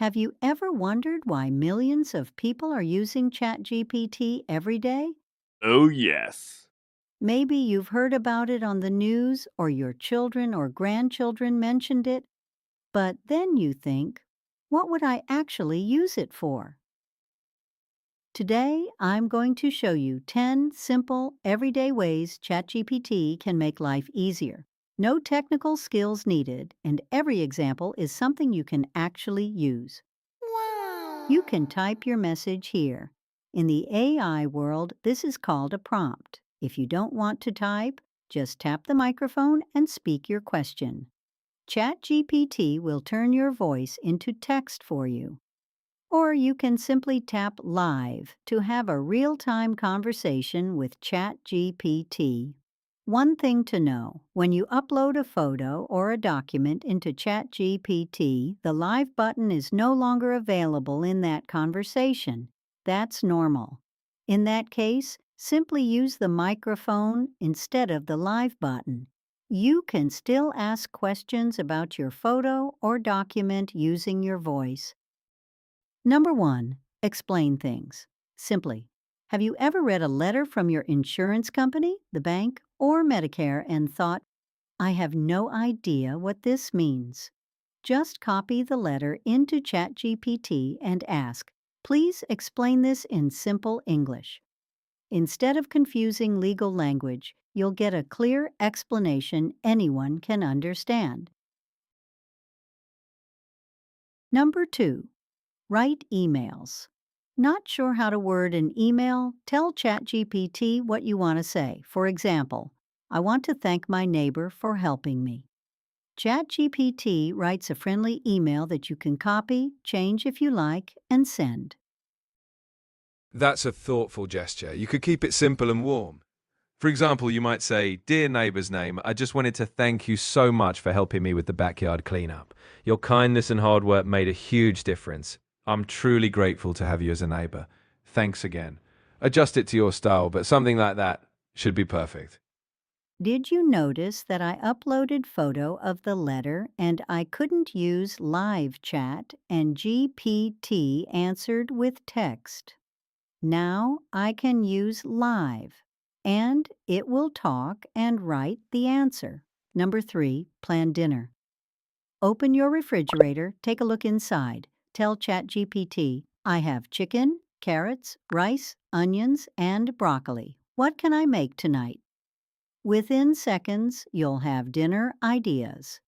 Have you ever wondered why millions of people are using ChatGPT every day? Oh, yes. Maybe you've heard about it on the news or your children or grandchildren mentioned it, but then you think, what would I actually use it for? Today, I'm going to show you 10 simple, everyday ways ChatGPT can make life easier. No technical skills needed, and every example is something you can actually use. You can type your message here. In the AI world, this is called a prompt. If you don't want to type, just tap the microphone and speak your question. ChatGPT will turn your voice into text for you. Or you can simply tap Live to have a real-time conversation with ChatGPT. One thing to know, when you upload a photo or a document into ChatGPT, the Live button is no longer available in that conversation. That's normal. In that case, simply use the microphone instead of the Live button. You can still ask questions about your photo or document using your voice. Number 1. Explain things. Simply, have you ever read a letter from your insurance company, the bank, or Medicare and thought, I have no idea what this means? Just copy the letter into ChatGPT and ask, please explain this in simple English. Instead of confusing legal language, you'll get a clear explanation anyone can understand. Number 2. Write emails. Not sure how to word an email? Tell ChatGPT what you want to say. For example, I want to thank my neighbor for helping me. ChatGPT writes a friendly email that you can copy, change if you like, and send. That's a thoughtful gesture. You could keep it simple and warm. For example, you might say, Dear neighbor's name, I just wanted to thank you so much for helping me with the backyard cleanup. Your kindness and hard work made a huge difference. I'm truly grateful to have you as a neighbor. Thanks again. Adjust it to your style, but something like that should be perfect. Did you notice that I uploaded photo of the letter and I couldn't use live chat and GPT answered with text? Now I can use live, and it will talk and write the answer. Number 3, plan dinner. Open your refrigerator, take a look inside. Tell ChatGPT, I have chicken, carrots, rice, onions, and broccoli. What can I make tonight? Within seconds, you'll have dinner ideas.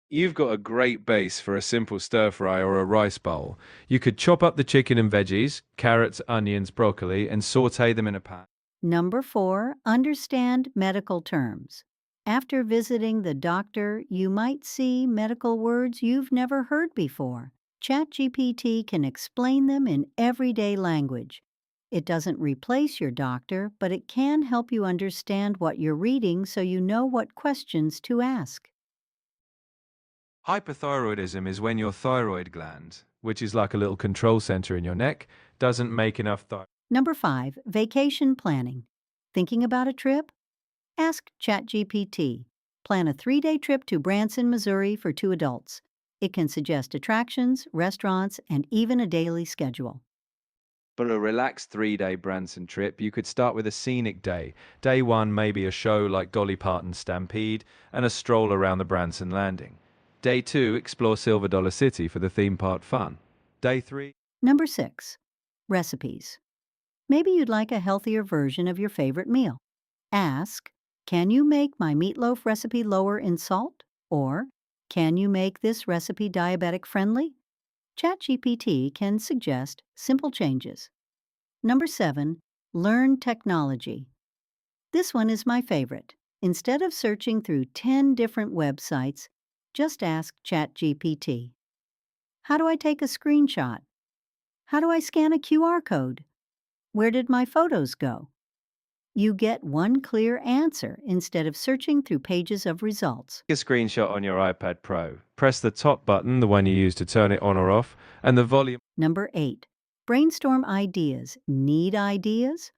You've got a great base for a simple stir fry or a rice bowl. You could chop up the chicken and veggies, carrots, onions, broccoli, and saute them in a pan. Number 4, understand medical terms. After visiting the doctor, you might see medical words you've never heard before. ChatGPT can explain them in everyday language. It doesn't replace your doctor, but it can help you understand what you're reading so you know what questions to ask. Hypothyroidism is when your thyroid gland, which is like a little control center in your neck, doesn't make enough thyroid. Number 5, vacation planning. Thinking about a trip? Ask ChatGPT. Plan a 3-day trip to Branson, Missouri for 2 adults. It can suggest attractions, restaurants, and even a daily schedule. For a relaxed 3-day Branson trip, you could start with a scenic day. Day 1 maybe a show like Dolly Parton's Stampede and a stroll around the Branson Landing. Day 2, explore Silver Dollar City for the theme park fun. Day 3, Number 6, recipes. Maybe you'd like a healthier version of your favorite meal. Ask, can you make my meatloaf recipe lower in salt? Or, can you make this recipe diabetic friendly? ChatGPT can suggest simple changes. Number 7, learn technology. This one is my favorite. Instead of searching through 10 different websites, just ask ChatGPT. How do I take a screenshot? How do I scan a QR code? Where did my photos go? You get one clear answer instead of searching through pages of results. take a screenshot on your iPad Pro. Press the top button, the one you use to turn it on or off, and the volume. Number 8, brainstorm ideas. Need ideas?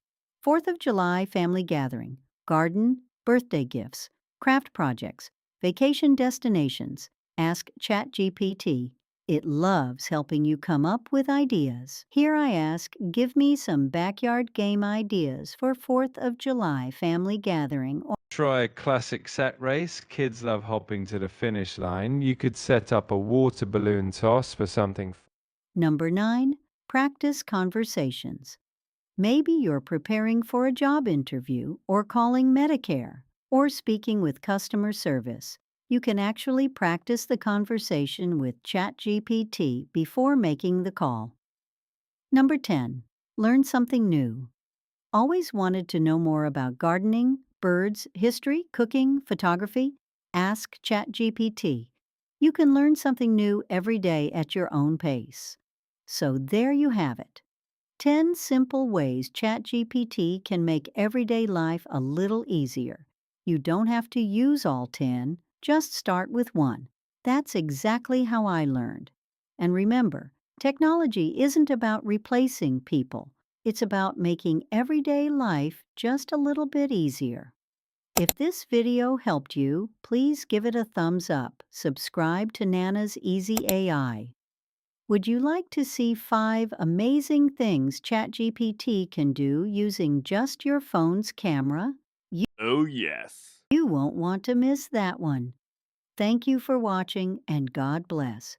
4th of July family gathering, garden, birthday gifts, craft projects, vacation destinations, Ask ChatGPT. It loves helping you come up with ideas. Here I ask, give me some backyard game ideas for 4th of July family gathering. Or Try a classic sack race. Kids love hopping to the finish line. You could set up a water balloon toss for something. Number 9, practice conversations. Maybe you're preparing for a job interview or calling Medicare or speaking with customer service. You can actually practice the conversation with ChatGPT before making the call. Number 10, learn something new. Always wanted to know more about gardening, birds, history, cooking, photography? Ask ChatGPT. You can learn something new every day at your own pace. So there you have it. 10 simple ways ChatGPT can make everyday life a little easier. You don't have to use all 10, just start with one. That's exactly how I learned. And remember, technology isn't about replacing people. It's about making everyday life just a little bit easier. If this video helped you, please give it a thumbs up. Subscribe to Nana's Easy AI. Would you like to see 5 amazing things ChatGPT can do using just your phone's camera? Oh, yes. You won't want to miss that one. Thank you for watching and God bless.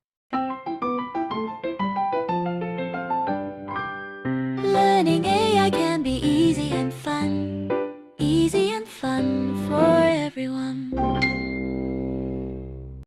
Learning